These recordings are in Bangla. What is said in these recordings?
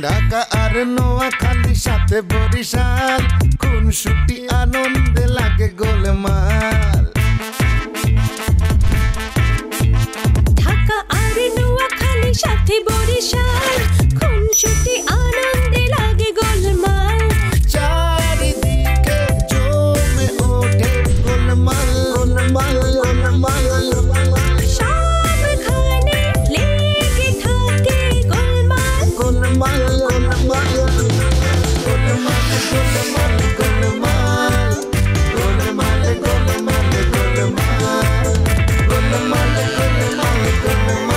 ঢাকা আর নোয়াখালী সাথে বরিশাল খুনসুটি আনন্দে লাগে গোলমাল ঢাকা আর নোয়াখালী সাথে বরিশাল খুনসুটি আনন্দে লাগে গোলমাল চারিদিকে জমে ওঠে গোলমাল গোলমাল গোলমাল সবখানে লেগে থাকে গোলমাল গোলমাল গোলমাল গোলমাল গোলমাল গোলমাল গোলমাল গোলমাল গোলমাল গোলমাল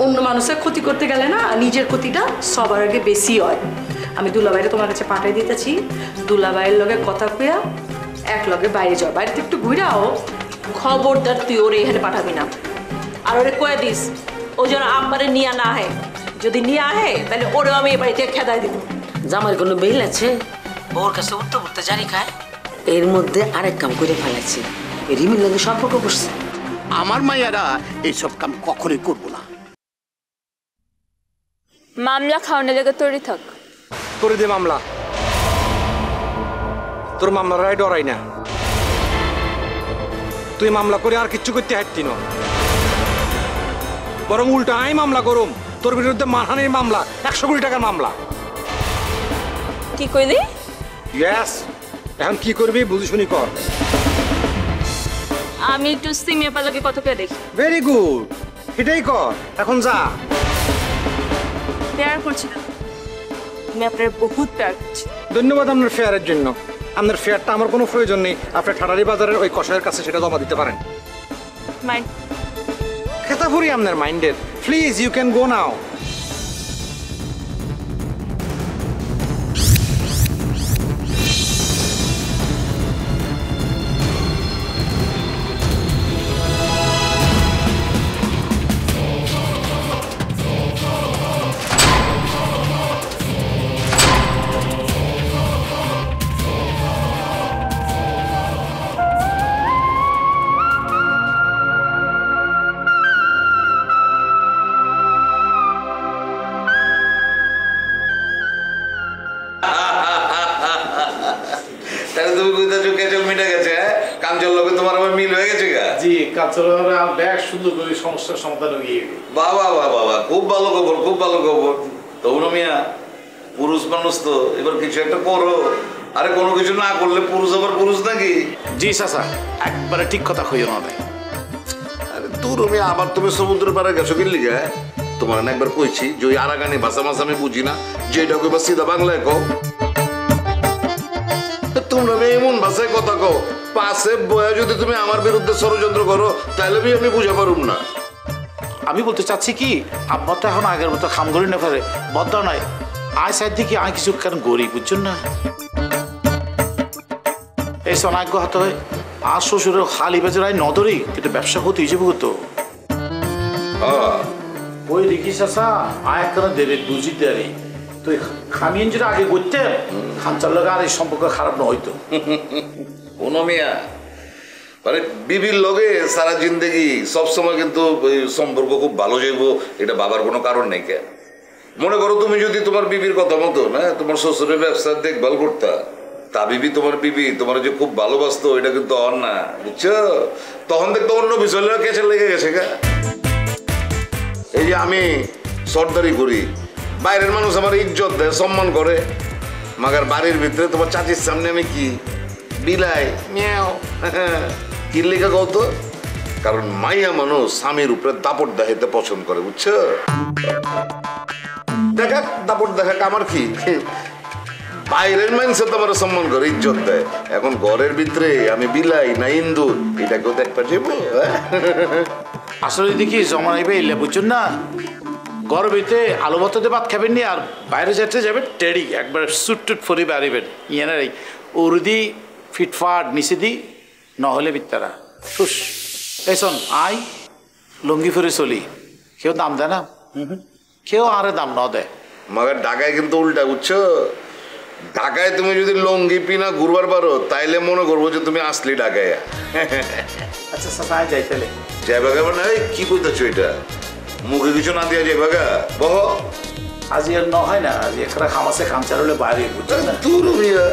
অন্য মানুষের ক্ষতি করতে গেলে না নিজের ক্ষতিটা সবার আগে বেশি হয়। আমি দুলাভাইরে তোমার কাছে পাঠিয়ে দিতেছি, দুলাভাইয়ের লগে কথা কইয়া এক লগে বাইরে যাও, বাইরে একটু ঘুরাও। খবরদার তুই ওরে এখানে পাঠাবি না, আর ওরে কয়ে দিস ও যেন আব্বারে নিয়ে না আহে। যদি নিয়ে আহে তাহলে ওরেও আমি এ বাড়িতে খেদাই দিব। জামার কোনো বেল আছে? বউর কাছে উঠতে উঠতে জানি খায়। এর মধ্যে আরেক কাম করে ফেলাচ্ছে, রিমির লগে সম্পর্ক করছে। আমার মাইয়ারা এইসব কাম কখনোই করবো না। মামলা খাওয়ানোর লেগে তৈরি থাক। করে দে মামলা, তোর মামলার রায় ডরাই না। তুই মামলা করে আর কিচ্ছু করতে হাঁটতি না, বরং উল্টা আই মামলা করুম তোর বিরুদ্ধে মানহানির মামলা, 100 কোটি টাকার মামলা। কি কইলি? ইয়েস, এখন কি করবি বুঝি শুনি কর। আমি একটু সিমিয়া পালাকে কত করে দেখি। ভেরি গুড, এটাই কর, এখন যা। প্যার করছি না, আমি আপনার বহুত প্যার করছি। ধন্যবাদ আপনার ফেয়ারের জন্য। আপনার ফেয়ারটা আমার কোনো প্রয়োজন নেই, আপনি ঠাটারি বাজারের ওই কষায়ের কাছে সেটা জমা দিতে পারেন। মাইন্ড খেতাফুরি আপনার মাইন্ডের, প্লিজ ইউ ক্যান গো নাও। সমস্যার সমাধান হয়ে গেছে। বাবা বাবা বাবা, খুব ভালো খবর, খুব ভালো খবর। তবু মিয়া পুরুষ মানুষ তো, এবার কিছু একটা করো। আরে কোনো কিছু না করলে পুরুষ আবার পুরুষ নাকি? জি চাচা, একবারে ঠিক কথা কইও না। আরে তোর মিয়া, আবার তুমি সমুদ্রের পাড়ে গেছো কি লিগে? তোমার না একবার কইছি যে ওই আরাগানি ভাষা মাছ আমি বুঝি না, যেটা কইবা সিধা বাংলায় কও। তোমরা এমন ভাষায় কথা কও, পাশে বয়া যদি তুমি আমার বিরুদ্ধে ষড়যন্ত্র করো তাহলে আমি বুঝা পারুম না। আমি বলতে চাচ্ছি কি, আব্বা তো এখন আগের মতো খাম করি না পারে, বদলা নাই। আয় সাইড দিকে আয় কিছু কেন গরিব, বুঝছেন না? এই সোনাগ্য হাতে হয় আর শ্বশুরের খালি বেজে আয় নদরি, কিন্তু ব্যবসা হতে হিসেবে হতো। ওই দেখি চাষা আয় একখানে দেবে বুঝি দেরি তুই খামিয়ে যদি আগে করতে খামচার লগে আর এই সম্পর্ক খারাপ না হইতো। কোনো মিয়া মানে বিবির লগে সারা জিন্দেগি সবসময় কিন্তু সম্পর্ক খুব ভালো যাইব, এটা ভাবার কোনো কারণ নেই। কে মনে করো তুমি যদি তোমার বিবির কথা মতো না তোমার শ্বশুরের ব্যবসার দেখভাল করতা, তা বিবি তোমার বিবি তোমার যে খুব ভালোবাসতো এটা কিন্তু অন না, বুঝছো? তখন দেখতো অন্য বিষয় কেসে লেগে গেছে। গা এই যে আমি সর্দারি করি, বাইরের মানুষ আমার ইজ্জত দেয়, সম্মান করে, মাগার বাড়ির ভিতরে তোমার চাচির সামনে আমি কি বিলাই মিয়াও কি লেখা কত? কারণ মাইয়া মানুষ স্বামীর উপরে দাপট দেখাইতে পছন্দ করে, বুঝছো? দেখা দাপট দেখা আমার কি, বাইরের মানুষ তোমার সম্মান করে, ইজ্জত দেয়। এখন ঘরের ভিতরে আমি বিলাই না ইন্দুর, এটাকেও দেখতে যাবো। আসলে দেখি জমা নাইবে এলে, বুঝছেন না? ঘর ভিতরে আলু ভাতে ভাত খাবেন নি, আর বাইরে যেতে যাবেন টেডি একবার সুট টুট ফরি বাড়িবেন ইয়ানার উরদি ফিটফাট নিচে দি, নহলে বিত্তারা ঠুস। এই শোন আই লুঙ্গি ফিরে চলি, কেউ দাম দেয় না, কেউ আরে দাম ন দেয়। মগর ঢাকায় কিন্তু উল্টা, বুঝছো? ঢাকায় তুমি যদি লঙ্গি পিনা ঘুরবার পারো তাইলে মনে করবো যে তুমি আসলি ঢাকায়। আচ্ছা চাচা যাই তাহলে। যাই বাগা মানে কি কইতেছো এটা? মুখে কিছু না দিয়া যাই বাগা বহ। আজি আর হয় না, আজি একটা খামাসে খামচার হলে বাইরে বুঝছেন না। দূর মিয়া,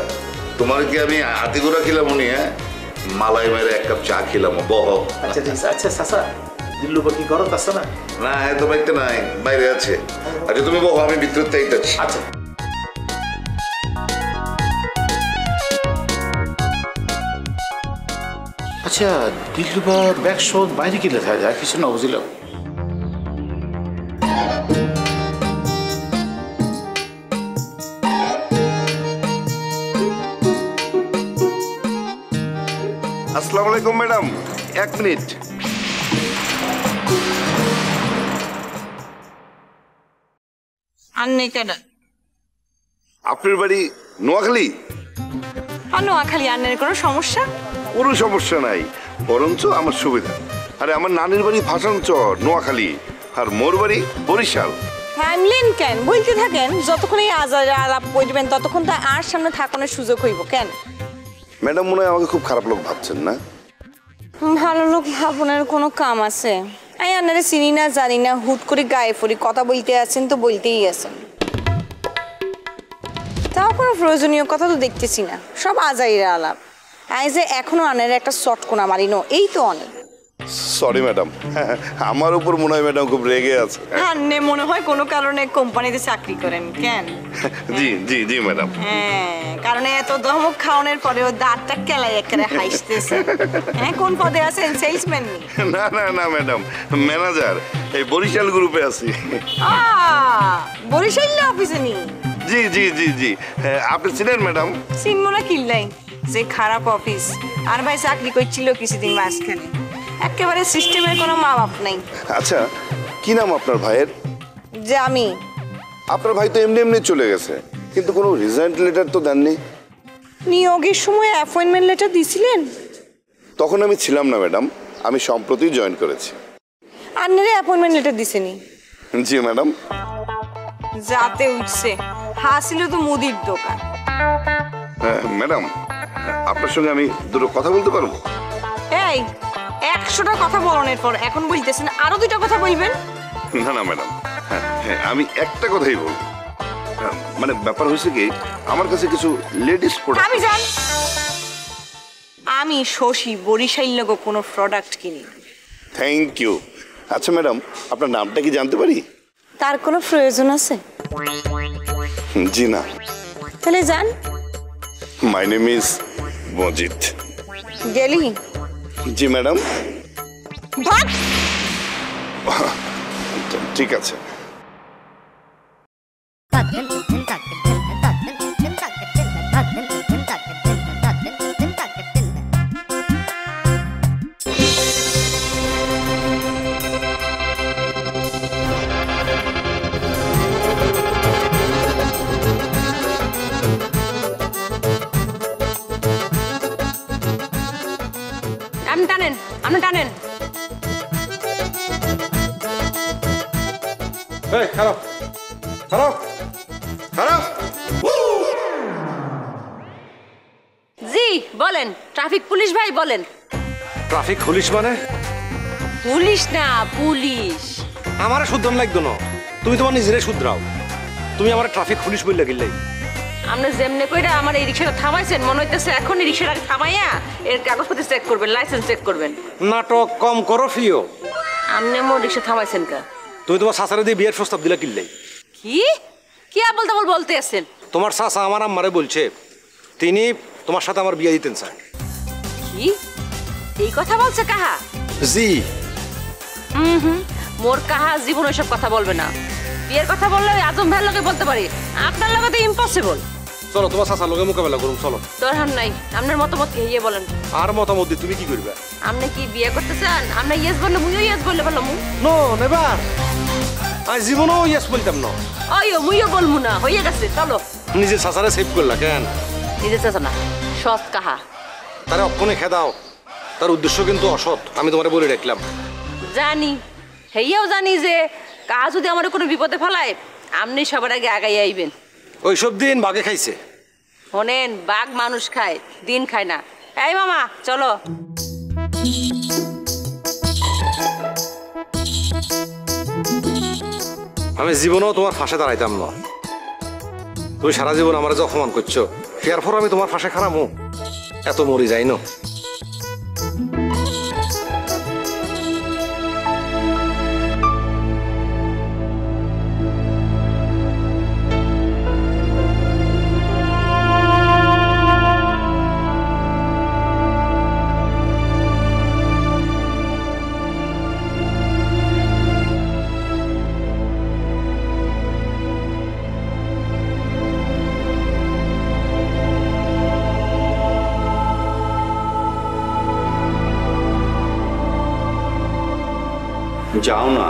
তোমার কি আমি হাতি ঘোড়া খেলাম নি? হ্যাঁ, মালাই মেরে এক কাপ চা খেলাম বহ। আচ্ছা ঠিক আছে। আচ্ছা চাচা দিল্লু কি করো আছে না? না এত বাইতে নাই, বাইরে আছে। আচ্ছা তুমি বহ, আমি ভিতরে তাইতাছি। আচ্ছা আচ্ছা দিল্লু বা ব্যাগ শোধ বাইরে কিনে থাকে যায় কিছু না বুঝলাম। আসসালামু আলাইকুম ম্যাডাম, এক মিনিট। আন্নে কেন? আপনার বাড়ি নোয়াখালী? নোয়াখালী আন্নের কোনো সমস্যা? কোনো সমস্যা নাই, বরঞ্চ আমার সুবিধা। আরে আমার নানির বাড়ি ভাষাঞ্চর নোয়াখালী, আর মোর বাড়ি বরিশাল। থামলেন কেন? বলতে থাকেন, যতক্ষণ এই আজারে আলাপ করবেন ততক্ষণ তো আর সামনে থাকানোর সুযোগ হইব কেন? ম্যাডাম মনে হয় আমাকে খুব খারাপ লোক ভাবছেন না? ভালো লোক ভাবনের কোনো কাম আছে? আমি আন্নারে চিনি না জানি না, হুট করে গায়ে পড়ি কথা বলতে আছেন তো বলতেই আছেন। তাও কোনো প্রয়োজনীয় কথা তো দেখতেছি না, সব আজাইরা আলাপ। আই যে এখনো আনের একটা চটকোনা মারিনো, এই তো অনেক। সরি ম্যাডাম, আমার উপর মনে হয় ম্যাডাম খুব রেগে আছে। আন্নে মনে হয় কোনো কারণে কোম্পানিতে চাকরি করেন কেন? জি জি জি ম্যাডাম। হ্যাঁ, কারণ এত ধমক খাওয়ানোর পরেও দাঁতটা কেলাই একেবারে হাসতেছে। হ্যাঁ, কোন পদে আছেন? সেলসম্যান? না না না ম্যাডাম, ম্যানেজার, এই বরিশাল গ্রুপে আছি। বরিশাল অফিসে নি? জি জি জি জি। আপনি চিনেন ম্যাডাম? চিনবো না কিল্লাই, যে খারাপ অফিস। আর ভাই চাকরি করছিল কিছুদিন মাঝখানে, একেবারে সিস্টেমের কোনো মা বাপ নাই। আচ্ছা, কি নাম আপনার ভাইয়ের? যে আমি। আপনার ভাই তো এমনি এমনি চলে গেছে, কিন্তু কোনো রিজাইন লেটার তো দেননি। নিয়োগের সময় অ্যাপয়েন্টমেন্ট লেটার দিছিলেন? তখন আমি ছিলাম না ম্যাডাম, আমি সম্প্রতি জয়েন করেছি। আন্নারে অ্যাপয়েন্টমেন্ট লেটার দিছেনি? জি ম্যাডাম। যাতে উঠছে, হাসিল তো মুদির দোকান। ম্যাডাম, আপনার সঙ্গে আমি দুটো কথা বলতে পারবো? এই 100টা কথা বলানোর পর এখন বলতেছেন আরো 2টা কথা বলবেন? না না ম্যাডাম, হ্যাঁ আমি একটা কথাই বলবো। মানে ব্যাপার হয়েছে কি, আমার কাছে কিছু লেডিস প্রোডাক্ট। আমি জান, আমি শশী বরিশাল লোক কোনো প্রোডাক্ট কিনি। Thank you. আচ্ছা ম্যাডাম, আপনার নামটা কি জানতে পারি? তার কোনো প্রয়োজন আছে? জি না। তাহলে যান। My name is Majid. গেলি? জি ম্যাডাম। ভাগ। ঠিক আছে। টানেন, আপনি টানেন। এই হ্যালো হ্যালো হ্যালো। জি বলেন, ট্রাফিক পুলিশ ভাই বলেন। ট্রাফিক পুলিশ মানে? পুলিশ না, পুলিশ। আমারে শুদ্ধন লাগতো না, তুমি তোমার নিজেরে শুধরাও। তুমি আমার ট্রাফিক পুলিশ বললে গেলেই। আপনি যেমনে কইরা আমার এই রিক্সাটা থামাইছেন, মনে হইতেছে এখন এই রিক্সাটা থামাইয়া এর কাগজপত্র চেক করবেন, লাইসেন্স চেক করবেন। নাটক কম করো ফিও। আপনি মোর রিক্সা থামাইছেন কা? তুমি তোমার শাসারে দিয়ে বিয়ের প্রস্তাব দিলা কিল্লাই। কি কি আবল তাবল বলতে আছেন? তোমার শাসা আমার আম্মারে বলছে তিনি তোমার সাথে আমার বিয়ে দিতেন চায়। কি এই কথা বলছে কাহা? জি। মোর কাহা জীবন ওইসব কথা বলবে না। বিয়ের কথা বললে ওই আজম ভাইয়ের লগে বলতে পারি, আপনার লগে তো ইম্পসিবল। চলো তোমার শাসার লগে মোকাবেলা করুন, চলো। দরকার নাই, আপনার মতামত কি ইয়ে বলেন। আর মতামত দিয়ে তুমি কি করবে? আপনি কি বিয়ে করতে চান? আপনি ইয়েস বললে মুইও ইয়েস বললে বললাম। নো নেভার, আমি জীবনও ইয়েস বলতাম না। ওইও মুইও বলমু না, হইয়া গেছে, চলো। নিজের শাসারে সেভ করলা কেন? নিজে চাচা না, সৎ কাহা। তারে অক্ষণে খেদাও, তার উদ্দেশ্য কিন্তু অসৎ, আমি তোমারে বলে রাখলাম। জানি, হেয়াও জানি যে কাহা যদি আমার কোনো বিপদে ফেলায় আপনি সবার আগে আগাই আইবেন। ওইসব দিন বাগে খাইছে, শোনেন, বাঘ মানুষ খায়, দিন খায় না। এই মামা চলো। আমি জীবনেও তোমার ফাঁসে দাঁড়াইতাম না। তুমি সারা জীবন আমার যে অপমান করছো, এরপর আমি তোমার ফাঁসে খারামো? এত মরি যাই না। যাও না,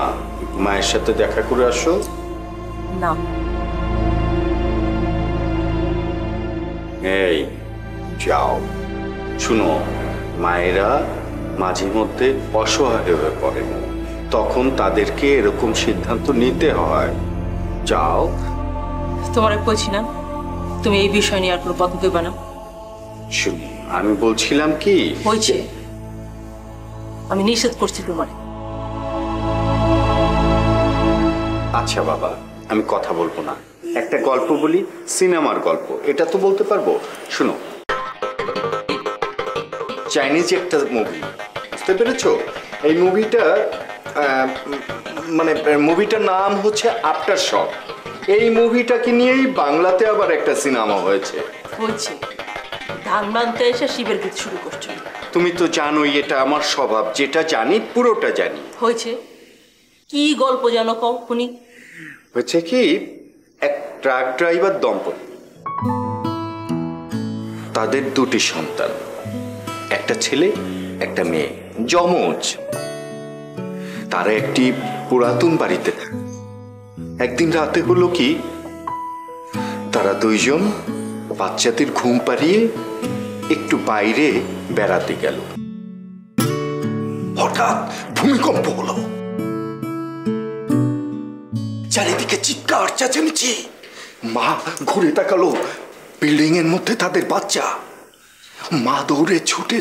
মায়ের সাথে দেখা করে আসো। না, এই যাও। শুনো, মায়েরা মাঝে মধ্যে অসহায় হয়ে পড়ে, তখন তাদেরকে এরকম সিদ্ধান্ত নিতে হয়। যাও। তোমার কইছি না তুমি এই বিষয় নিয়ে আর কোনো কথা কইবা না। শুনো, আমি বলছিলাম কি হয়েছে, আমি নিষেধ করছি তোমার। আচ্ছা বাবা, আমি কথা বলবো না, একটা গল্প বলি, সিনেমার গল্প, এটা তো বলতে পারবো। শুনো, চাইনিজ একটা মুভি, বুঝতে পেরেছো? এই মুভিটা মানে মুভিটার নাম হচ্ছে আফটার শক। এই মুভিটাকে নিয়েই বাংলাতে আবার একটা সিনেমা হয়েছে। হয়েছে, ধান মানতে এসে শিবের গীত শুরু করছো। তুমি তো জানোই এটা আমার স্বভাব, যেটা জানি পুরোটা জানি। হয়েছে, কি গল্প জানো কও শুনি। হচ্ছে কি, এক ট্রাক ড্রাইভার দম্পতি, তাদের দুটি সন্তান, একটা ছেলে একটা মেয়ে, যমজ। তারা একটি পুরাতন বাড়িতে থাকে। একদিন রাতে হলো কি, তারা দুইজন বাচ্চাদের ঘুম পাড়িয়ে একটু বাইরে বেড়াতে গেল। হঠাৎ ভূমিকম্প হলো, চারিদিকে চিৎকার চেঁচামেচি। মা ঘুরে তাকালো, বিল্ডিং এর মধ্যে তাদের বাচ্চা। মা দৌড়ে ছুটে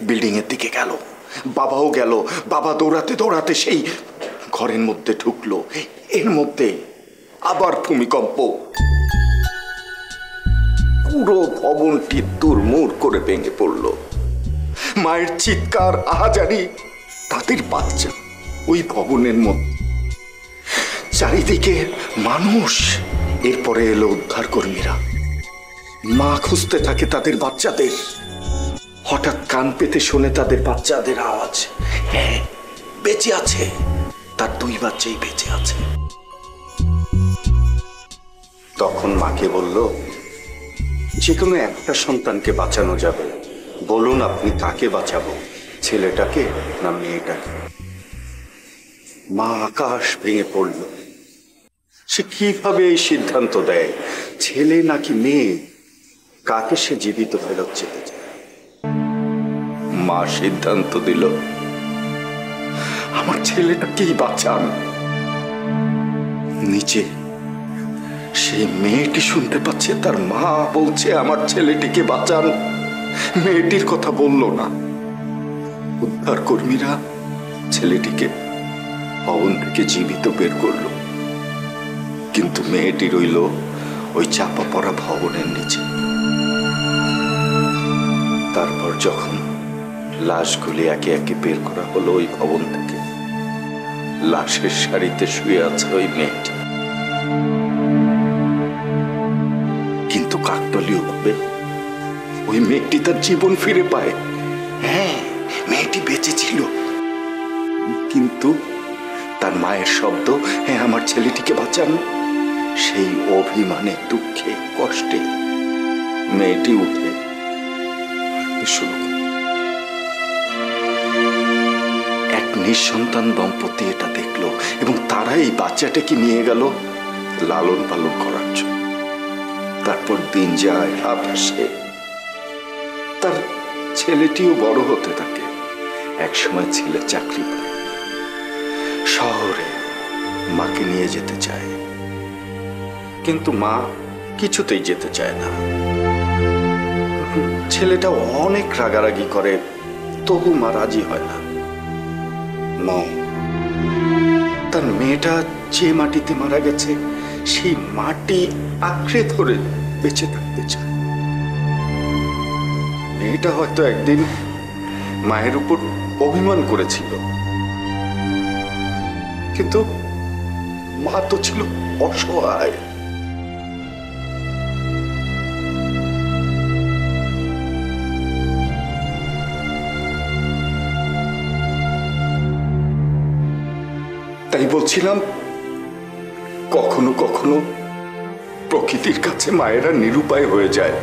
বিল্ডিং এর দিকে গেল, বাবাও গেল। বাবা দৌড়াতে দৌড়াতে সেই ঘরের মধ্যে ঢুকলো। এর মধ্যে আবার ভূমিকম্প, পুরো ভবনটি দুর্মূর করে ভেঙে পড়ল। মায়ের চিৎকার, আহাজারি, তাদের বাচ্চা ওই ভবনের মধ্যে, চারিদিকে মানুষ। এরপরে এলো উদ্ধার কর্মীরা। মা খুঁজতে থাকে তাদের বাচ্চাদের। হঠাৎ কান পেতে শোনে তাদের বাচ্চাদের আওয়াজ। হ্যাঁ, বেঁচে আছে, তার দুই বাচ্চাই বেঁচে আছে। তখন মাকে বলল, যে কোনো একটা সন্তানকে বাঁচানো যাবে, বলুন আপনি কাকে বাঁচাবো, ছেলেটাকে না মেয়েটাকে? মা আকাশ ভেঙে পড়ল। সে কিভাবে এই সিদ্ধান্ত দেয়, ছেলে নাকি মেয়ে, কাকে সে জীবিত ফেরত যেতে চায়? মা সিদ্ধান্ত দিল, আমার ছেলেটাকেই বাঁচান। নিচে সেই মেয়েটি শুনতে পাচ্ছে তার মা বলছে, আমার ছেলেটিকে বাঁচান। মেয়েটির কথা বলল না। উদ্ধার কর্মীরা ছেলেটিকে ভবন থেকে জীবিত বের করল, কিন্তু মেয়েটি রইল ওই চাপা পড়া ভবনের নিচে। তারপর যখন লাশগুলি একে একে বের করা হলো ওই ভবন থেকে, লাশের সারিতে শুয়ে আছে ওই মেয়েটি। কিন্তু কাকতালীয় ভাবে ওই মেয়েটি তার জীবন ফিরে পায়। হ্যাঁ, মেয়েটি বেঁচে ছিল, কিন্তু তার মায়ের শব্দ, হ্যাঁ আমার ছেলেটিকে বাঁচান, সেই অভিমানে, দুঃখে, কষ্টে মেয়েটি উঠে শুরু করে। এক নিঃসন্তান দম্পতি এটা দেখলো এবং তারা এই বাচ্চাটাকে নিয়ে গেল লালন পালন করার জন্য। তারপর দিন যায়, রাত আসে, তার ছেলেটিও বড় হতে থাকে। একসময় ছেলে চাকরি পায়, শহরে মাকে নিয়ে যেতে চায়, কিন্তু মা কিছুতেই যেতে চায় না। ছেলেটা অনেক রাগারাগি করে, তবু মা রাজি হয় না। মা, তার মেয়েটা যে মাটিতে মারা গেছে সেই মাটি আঁকড়ে ধরে বেঁচে থাকতে চায়। মেয়েটা হয়তো একদিন মায়ের উপর অভিমান করেছিল, কিন্তু মা তো ছিল অসহায়। তাই বলছিলাম, কখনো কখনো প্রকৃতির কাছে মায়েরা নিরুপায় হয়ে যায়।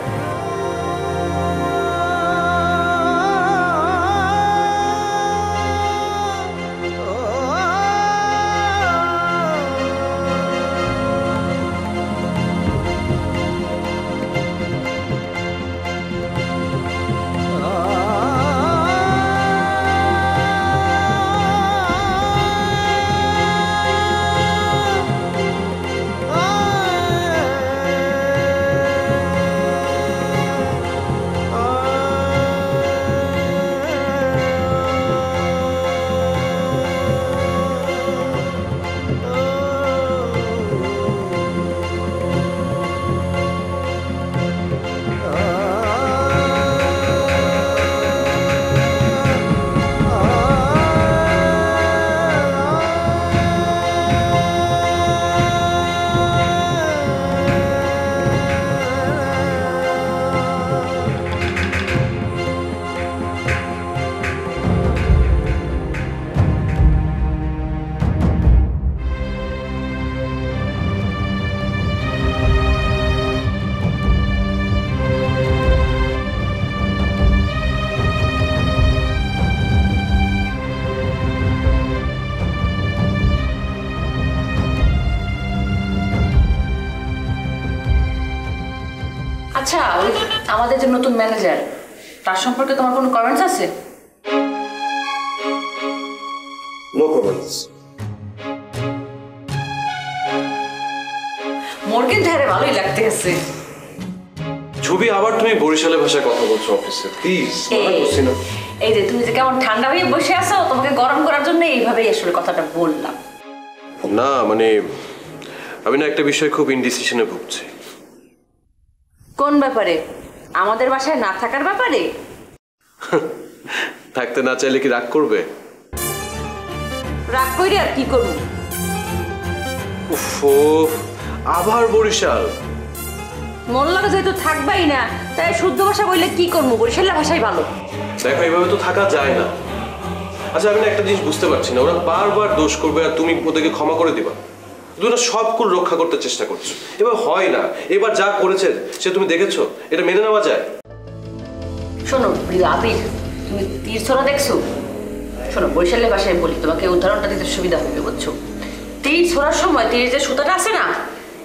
আচ্ছা, ওই আমাদের যে নতুন ম্যানেজার, তার সম্পর্কে তোমার কোনো কমেন্টস আছে? No comments. মোর কিন্তু হ্যাঁ ভালোই লাগতে আছে। ছবি, আবার তুমি বরিশালের ভাষায় কথা বলছো অফিসে, প্লিজ। এই যে তুমি যে কেমন ঠান্ডা হয়ে বসে আছো, তোমাকে গরম করার জন্য এইভাবেই আসলে কথাটা বললাম। না মানে আমি না একটা বিষয় খুব ইনডিসিশনে ভুগছি। কোন ব্যাপারে? আমাদের বাসায় না থাকার ব্যাপারে? থাকতে না চাইলে কি রাগ করবে? রাগ কইরে আর কি করব? উফ, আবার বরিশাল। মন লাগে যেহেতু থাকবাই না, তাই শুদ্ধ ভাষা বললে কি করবো? বরিশালের ভাষাই ভালো। দেখো, এইভাবে তো থাকা যায় না। আচ্ছা, আমি না একটা জিনিস বুঝতে পারছি না, ওরা বারবার দোষ করবে আর তুমি ওদেরকে ক্ষমা করে দিবা। দুটো সব কুল রক্ষা করতে চেষ্টা করছো, এবার হয় না। এবার যা করেছে সে তুমি দেখেছো, এটা মেনে নেওয়া যায়? শোনো আবির, তুমি তীর ছোড়া দেখছো? শোনো, বরিশালের ভাষায় বলি, তোমাকে উদাহরণটা দিতে সুবিধা হবে, বুঝছো? তীর ছোড়ার সময় তীরের যে সুতাটা আছে না,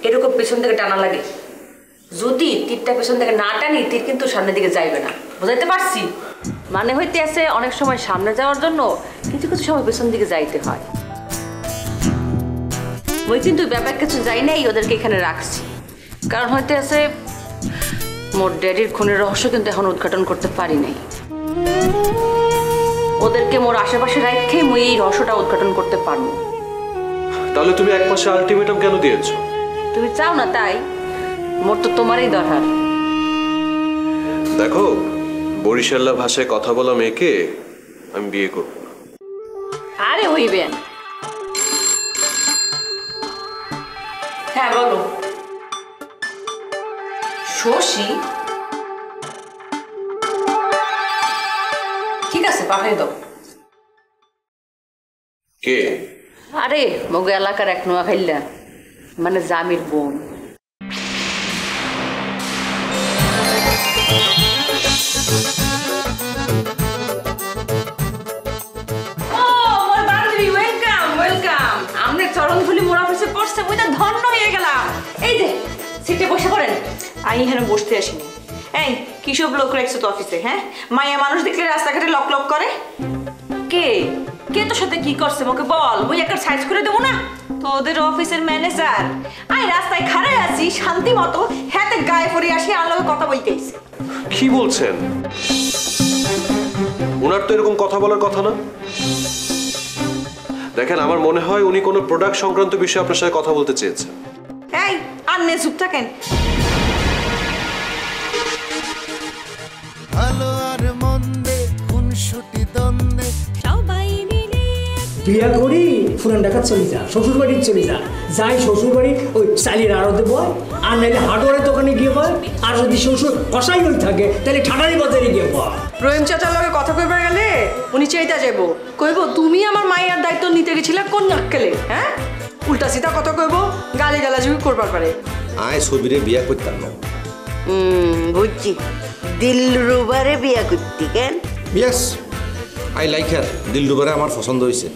এরকম পেছন থেকে টানা লাগে। যদি তীরটা পেছন থেকে না টানি, তীর কিন্তু সামনের দিকে যাইবে না। বুঝাইতে পারছি? মানে হইতে আছে অনেক সময় সামনে যাওয়ার জন্য কিছু কিছু সময় পেছন দিকে যাইতে হয়। ওই কিন্তু ব্যাপার কিছু যাই নাই, ওদেরকে এখানে রাখছি কারণ হইতে আছে মোর ড্যাডির খুনের রহস্য কিন্তু এখন উদ্ঘাটন করতে পারি নাই। ওদেরকে মোর আশেপাশে রাখে মই এই রহস্যটা উদ্ঘাটন করতে পারবো। তাহলে তুমি এক মাসে আলটিমেটাম কেন দিয়েছো? তুমি চাও না তাই? মোর তো তোমারই দরকার। দেখো, বরিশাল্লা ভাষায় কথা বলা মেয়েকে আমি বিয়ে করব না। আরে হইবে। হ্যাঁ বলো। শশী? ঠিক আছে, পাঠিয়ে দাও। কে? আরে মগ এলাকার এক নোয়া খাইলা, মানে জামির বোন। বসতে আসিনি। এই কিসব লোক রাখছো তো অফিসে? হ্যাঁ, মায়া মানুষ দেখলে রাস্তাঘাটে লক লক করে। কে কে তোর সাথে কি করছে মোকে বল, মুই একটা সাইজ করে দেবো না? তোদের অফিসের ম্যানেজার। আমি রাস্তায় খাড়াই আছি শান্তি মতো, হাতে গায়ে পরে আসি আমার লগে কথা বলতে আইছে। কি বলছেন? ওনার তো এরকম কথা বলার কথা না। দেখেন, আমার মনে হয় উনি কোনো প্রোডাক্ট সংক্রান্ত বিষয়ে আপনার সাথে কথা বলতে চেয়েছেন। এই আর নে চুপ থাকেন। ভালো আর মন্দে খুনসুটি দ্বন্দ্বে সবাই মিলে বিয়া করি ফুরান ঢাকা চলে যা, শ্বশুর বাড়ি চলে যা, যাই শ্বশুর বাড়ি ওই চালির আড়তে বয়, আর নাহলে হার্ডওয়ারের দোকানে গিয়ে বয়, আর যদি শ্বশুর কষাই হয়ে থাকে তাহলে ঠাটারি বাজারে গিয়ে বয়। রহিম চাচার লগে কথা কইবার গেলে উনি চাইতা যাইব, কইব তুমি আমার মায়ের দায়িত্ব নিতে গেছিলে কোন নাক্কেলে, হ্যাঁ? উল্টা সিধা কথা কইব, গালি গালাজুগি করবার পারে। আয় ছবিরে বিয়া করতাম না। বুঝছি, দিলরুবারে বিয়া করতি কেন? Yes, I like her. দিলরুবারে আমার পছন্দ হয়েছে।